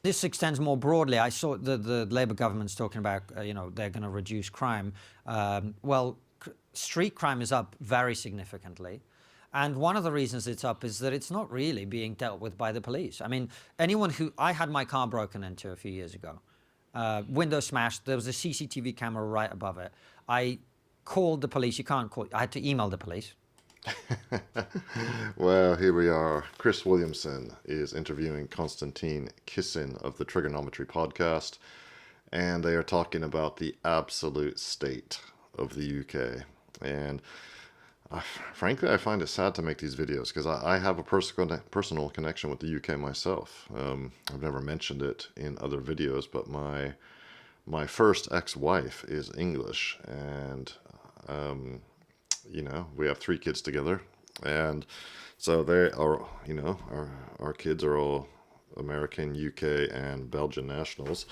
this extends more broadly. I saw the Labour government's talking about, they're going to reduce crime. Street crime is up very significantly. And one of the reasons it's up is that it's not really being dealt with by the police. I mean, I had my car broken into a few years ago. Window smashed. There was a CCTV camera right above it. I called the police. I had to email the police. Well, here we are. Chris Williamson is interviewing Konstantin Kisin of the Trigonometry podcast, and they are talking about the absolute state of the UK. And frankly, I find it sad to make these videos because I have a personal connection with the UK myself. I've never mentioned it in other videos, but my first ex-wife is English, and we have 3 kids together, and so they are, our kids are all American, UK, and Belgian nationals.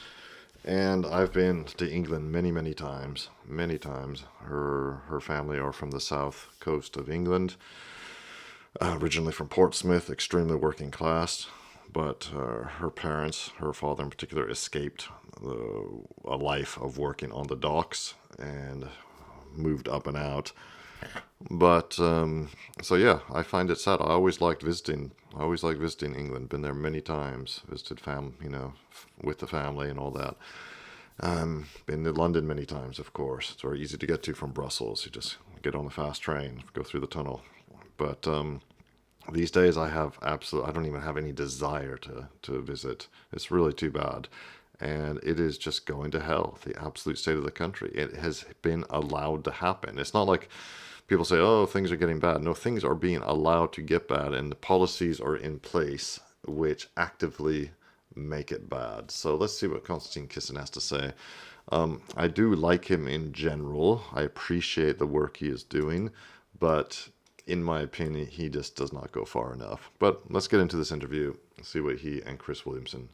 And I've been to England many times. Her family are from the south coast of England, originally from Portsmouth, extremely working class. But her parents, her father in particular, escaped a life of working on the docks and moved up and out. But so yeah, I find it sad. I always liked visiting England. Been there many times. Visited with the family and all that. Been to London many times, of course. It's very easy to get to from Brussels. You just get on the fast train, go through the tunnel. But these days I don't even have any desire to visit. It's really too bad. And it is just going to hell, the absolute state of the country. It has been allowed to happen. It's not like people say, oh, things are getting bad. No, things are being allowed to get bad, and the policies are in place which actively make it bad. So let's see what Konstantin Kisin has to say. I do like him in general. I appreciate the work he is doing, but in my opinion, he just does not go far enough. But let's get into this interview and see what he and Chris Williamson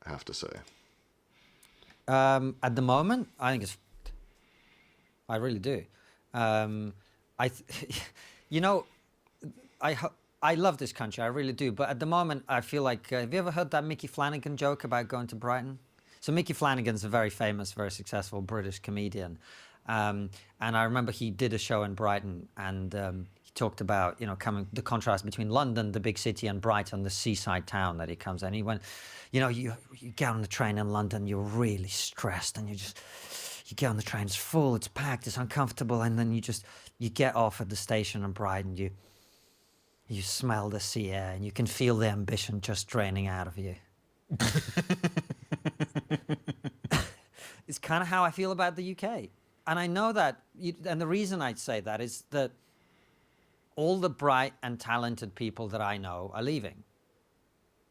have to say. At the moment, I think it's. I really do. I love this country. I really do. But at the moment, I feel like. Have you ever heard that Mickey Flanagan joke about going to Brighton? So Mickey Flanagan's a very famous, very successful British comedian, and I remember he did a show in Brighton, and he talked about the contrast between London, the big city, and Brighton, the seaside town that he comes in. He went, you get on the train in London, you're really stressed, and you get on the train, it's full, it's packed, it's uncomfortable, and then you get off at the station in Brighton, you smell the sea air, and you can feel the ambition just draining out of you. It's kind of how I feel about the UK. And I know that, and the reason I say that is that all the bright and talented people that I know are leaving.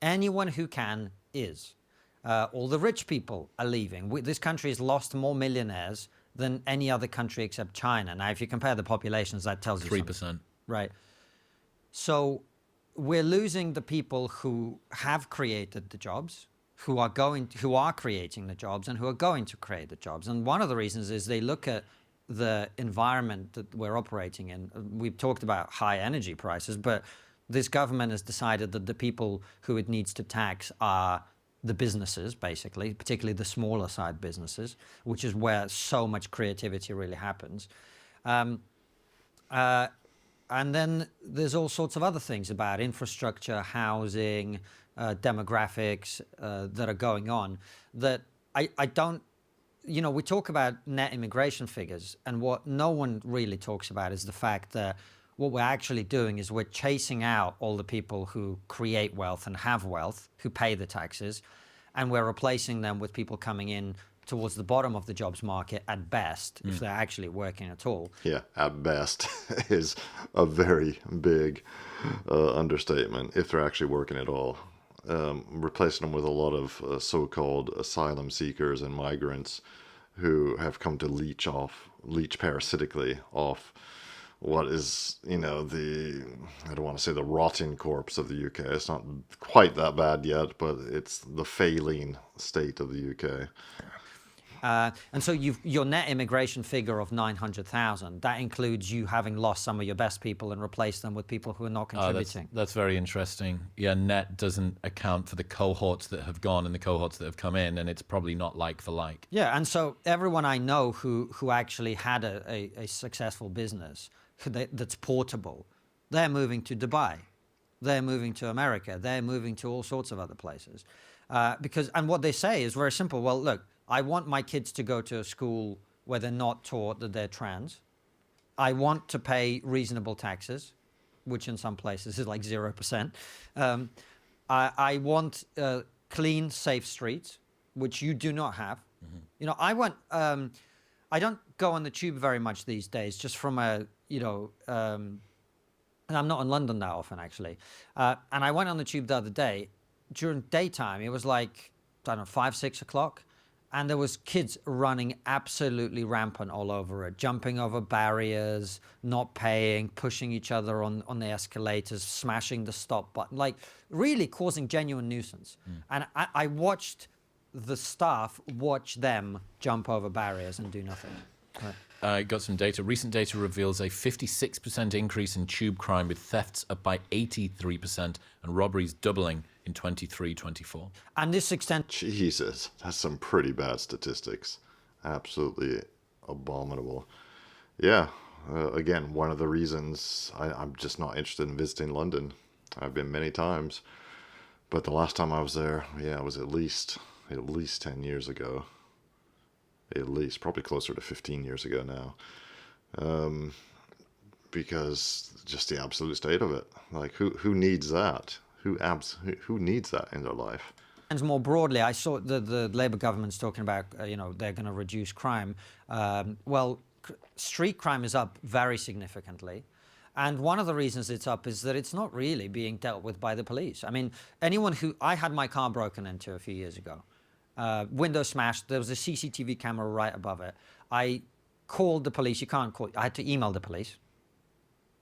Anyone who can is. All the rich people are leaving. This country has lost more millionaires than any other country except China. Now, if you compare the populations, that tells you 3%. something. Right. So we're losing the people who have created the jobs, who are creating the jobs, and who are going to create the jobs. And one of the reasons is they look at the environment that we're operating in. We've talked about high energy prices, but this government has decided that the people who it needs to tax are the businesses, basically, particularly the smaller side businesses, which is where so much creativity really happens. And then there's all sorts of other things about infrastructure, housing, demographics that are going on that I don't, we talk about net immigration figures, and what no one really talks about is the fact that what we're actually doing is we're chasing out all the people who create wealth and have wealth, who pay the taxes, and we're replacing them with people coming in towards the bottom of the jobs market at best, if they're actually working at all. Yeah, at best is a very big understatement, if they're actually working at all. Replacing them with a lot of so-called asylum seekers and migrants who have come to leech parasitically off what is, I don't want to say the rotting corpse of the UK. It's not quite that bad yet, but it's the failing state of the UK. And so your net immigration figure of 900,000, that includes you having lost some of your best people and replaced them with people who are not contributing. That's very interesting. Yeah, net doesn't account for the cohorts that have gone and the cohorts that have come in, and it's probably not like for like. Yeah, and so everyone I know who actually had a successful business that's portable, they're moving to Dubai. They're moving to America. They're moving to all sorts of other places. And what they say is very simple. Well, look, I want my kids to go to a school where they're not taught that they're trans. I want to pay reasonable taxes, which in some places is like 0%. I want clean, safe streets, which you do not have. Mm-hmm. You know, I don't go on the tube very much these days, just from and I'm not in London that often, actually. And I went on the tube the other day. During daytime, it was like, I don't know, 5, 6 o'clock. And there was kids running absolutely rampant all over it, jumping over barriers, not paying, pushing each other on the escalators, smashing the stop button, like really causing genuine nuisance. And I watched the staff watch them jump over barriers and do nothing. Right. I got some data. Recent data reveals a 56% increase in tube crime, with thefts up by 83% and robberies doubling in 23-24. And this extent... Jesus, that's some pretty bad statistics. Absolutely abominable. Yeah, again, one of the reasons I'm just not interested in visiting London. I've been many times, but the last time I was there, it was at least 10 years ago. At least, probably closer to 15 years ago now. Because just the absolute state of it. Like, who needs that? Who needs that in their life? And more broadly, I saw the Labour government's talking about, they're going to reduce crime. Street crime is up very significantly. And one of the reasons it's up is that it's not really being dealt with by the police. I mean, I had my car broken into a few years ago. Window smashed. There was a CCTV camera right above it. I called the police. You can't call. I had to email the police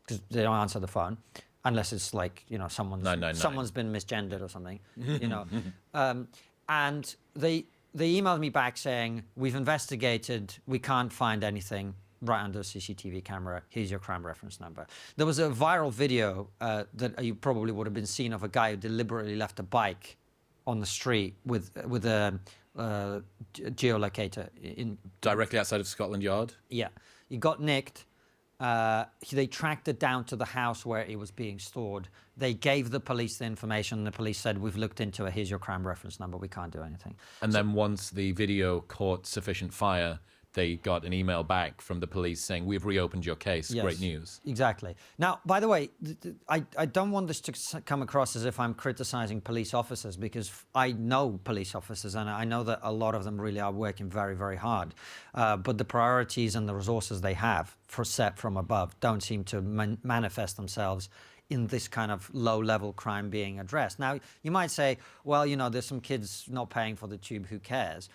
because they don't answer the phone unless it's like, someone's been misgendered or something, and they emailed me back saying, we've investigated. We can't find anything right under a CCTV camera. Here's your crime reference number. There was a viral video that you probably would have been seen of a guy who deliberately left a bike on the street with a geolocator directly outside of Scotland Yard. Yeah, he got nicked. They tracked it down to the house where it was being stored. They gave the police the information. The police said, we've looked into it. Here's your crime reference number. We can't do anything. And then once the video caught sufficient fire, they got an email back from the police saying, we've reopened your case. Yes, great news. Exactly. Now, by the way, I don't want this to come across as if I'm criticizing police officers, because I know police officers and I know that a lot of them really are working very, very hard. But the priorities and the resources they have set from above don't seem to manifest themselves in this kind of low-level crime being addressed. Now, you might say, well, there's some kids not paying for the tube, who cares?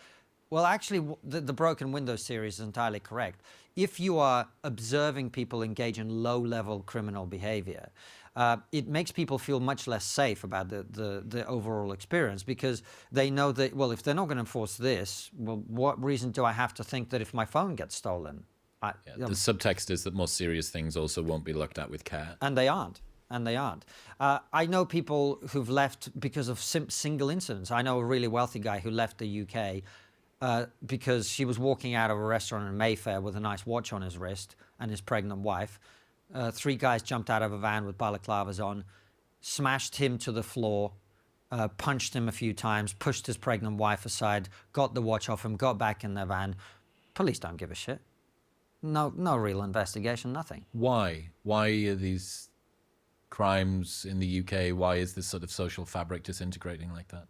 Well, actually, the Broken Windows series is entirely correct. If you are observing people engage in low-level criminal behavior, it makes people feel much less safe about the overall experience, because they know that, well, if they're not going to enforce this, well, what reason do I have to think that if my phone gets stolen? The subtext is that more serious things also won't be looked at with care. And they aren't. I know people who've left because of single incidents. I know a really wealthy guy who left the UK because he was walking out of a restaurant in Mayfair with a nice watch on his wrist and his pregnant wife. 3 guys jumped out of a van with balaclavas on, smashed him to the floor, punched him a few times, pushed his pregnant wife aside, got the watch off him, got back in their van. Police don't give a shit. No real investigation, nothing. Why? Why are these crimes in the UK? Why is this sort of social fabric disintegrating like that?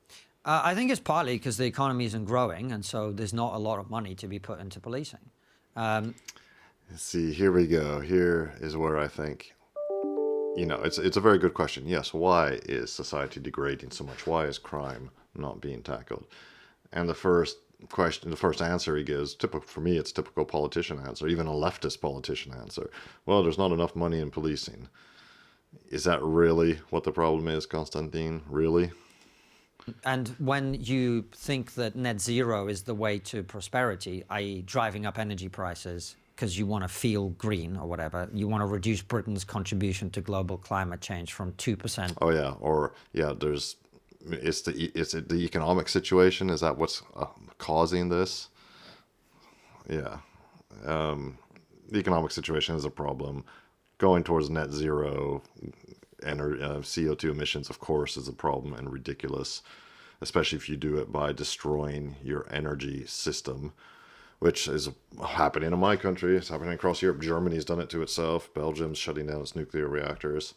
I think it's partly because the economy isn't growing, and so there's not a lot of money to be put into policing. See, here we go. Here is where I think, it's a very good question. Yes, why is society degrading so much? Why is crime not being tackled? And the first answer he gives, for me, it's typical politician answer, even a leftist politician answer. Well, there's not enough money in policing. Is that really what the problem is, Konstantin? Really? And when you think that net zero is the way to prosperity, i.e. driving up energy prices because you want to feel green or whatever, you want to reduce Britain's contribution to global climate change from 2%. Oh yeah, or yeah, it's the economic situation. Is that what's causing this? Yeah, the economic situation is a problem. Going towards net zero and CO2 emissions, of course, is a problem and ridiculous, especially if you do it by destroying your energy system, which is happening in my country. It's happening across Europe. Germany's done it to itself. Belgium's shutting down its nuclear reactors.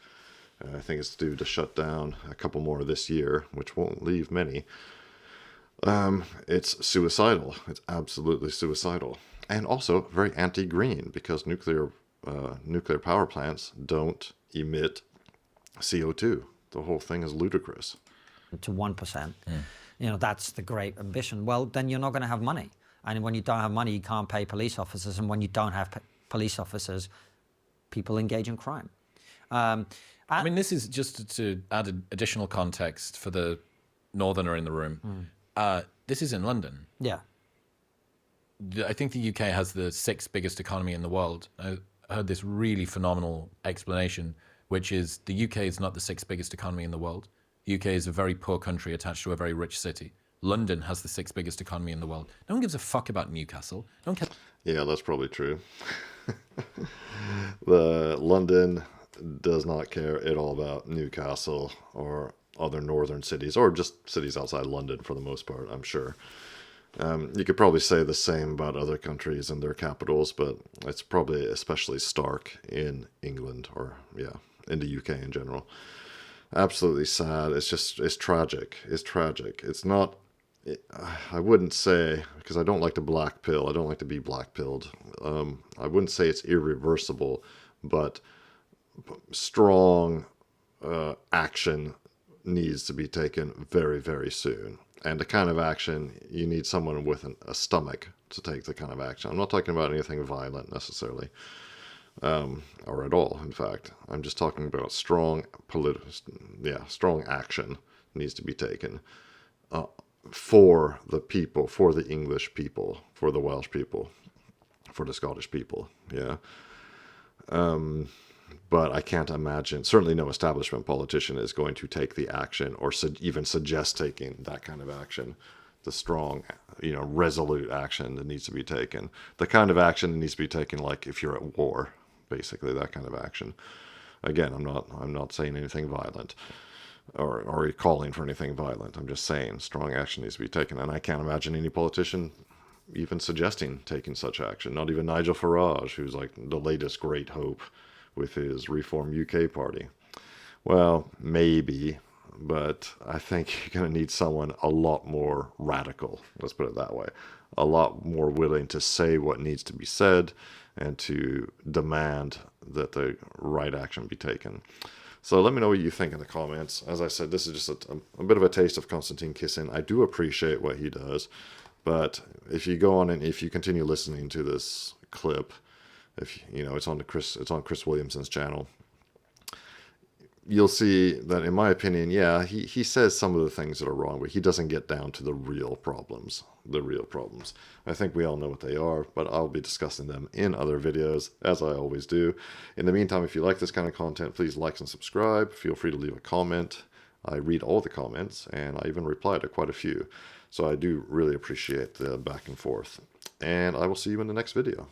I think it's due to shut down a couple more this year, which won't leave many. It's suicidal. It's absolutely suicidal. And also very anti-green, because nuclear power plants don't emit CO2. The whole thing is ludicrous. To 1%. You know, that's the great ambition. Well, then you're not going to have money. And when you don't have money, you can't pay police officers. And when you don't have police officers, people engage in crime. I mean, this is just to add additional context for the northerner in the room. This is in London. Yeah. I think the UK has the 6th biggest economy in the world. I heard this really phenomenal explanation, which is the UK is not the 6th biggest economy in the world. The UK is a very poor country attached to a very rich city. London has the 6th biggest economy in the world. No one gives a fuck about Newcastle. No one cares. Yeah, that's probably true. London does not care at all about Newcastle or other northern cities, or just cities outside London for the most part, I'm sure. You could probably say the same about other countries and their capitals, but it's probably especially stark in England, or in the UK in general. Absolutely sad. It's tragic. It's tragic. It's not, I wouldn't say, because I don't like to black pill, I don't like to be black pilled. I wouldn't say it's irreversible, but strong action needs to be taken very, very soon. And the kind of action, you need someone with a stomach to take the kind of action. I'm not talking about anything violent necessarily, or at all, in fact. I'm just talking about strong action needs to be taken for the people, for the English people, for the Welsh people, for the Scottish people, But I can't imagine, certainly no establishment politician is going to take the action or even suggest taking that kind of action, the strong, resolute action that needs to be taken. The kind of action that needs to be taken, like if you're at war, basically, that kind of action. Again, I'm not saying anything violent or calling for anything violent. I'm just saying strong action needs to be taken. And I can't imagine any politician even suggesting taking such action. Not even Nigel Farage, who's like the latest great hope with his Reform UK party. Well, maybe, but I think you're going to need someone a lot more radical, let's put it that way, a lot more willing to say what needs to be said and to demand that the right action be taken. So let me know what you think in the comments. As I said, this is just a bit of a taste of Konstantin Kisin. I do appreciate what he does, but if you go on and if you continue listening to this clip, it's on Chris Williamson's channel, you'll see that, in my opinion, he says some of the things that are wrong, but he doesn't get down to the real problems. I think we all know what they are, but I'll be discussing them in other videos, as I always do. In the meantime, if you like this kind of content, please like and subscribe. Feel free to leave a comment. I read all the comments, and I even reply to quite a few. So I do really appreciate the back and forth. And I will see you in the next video.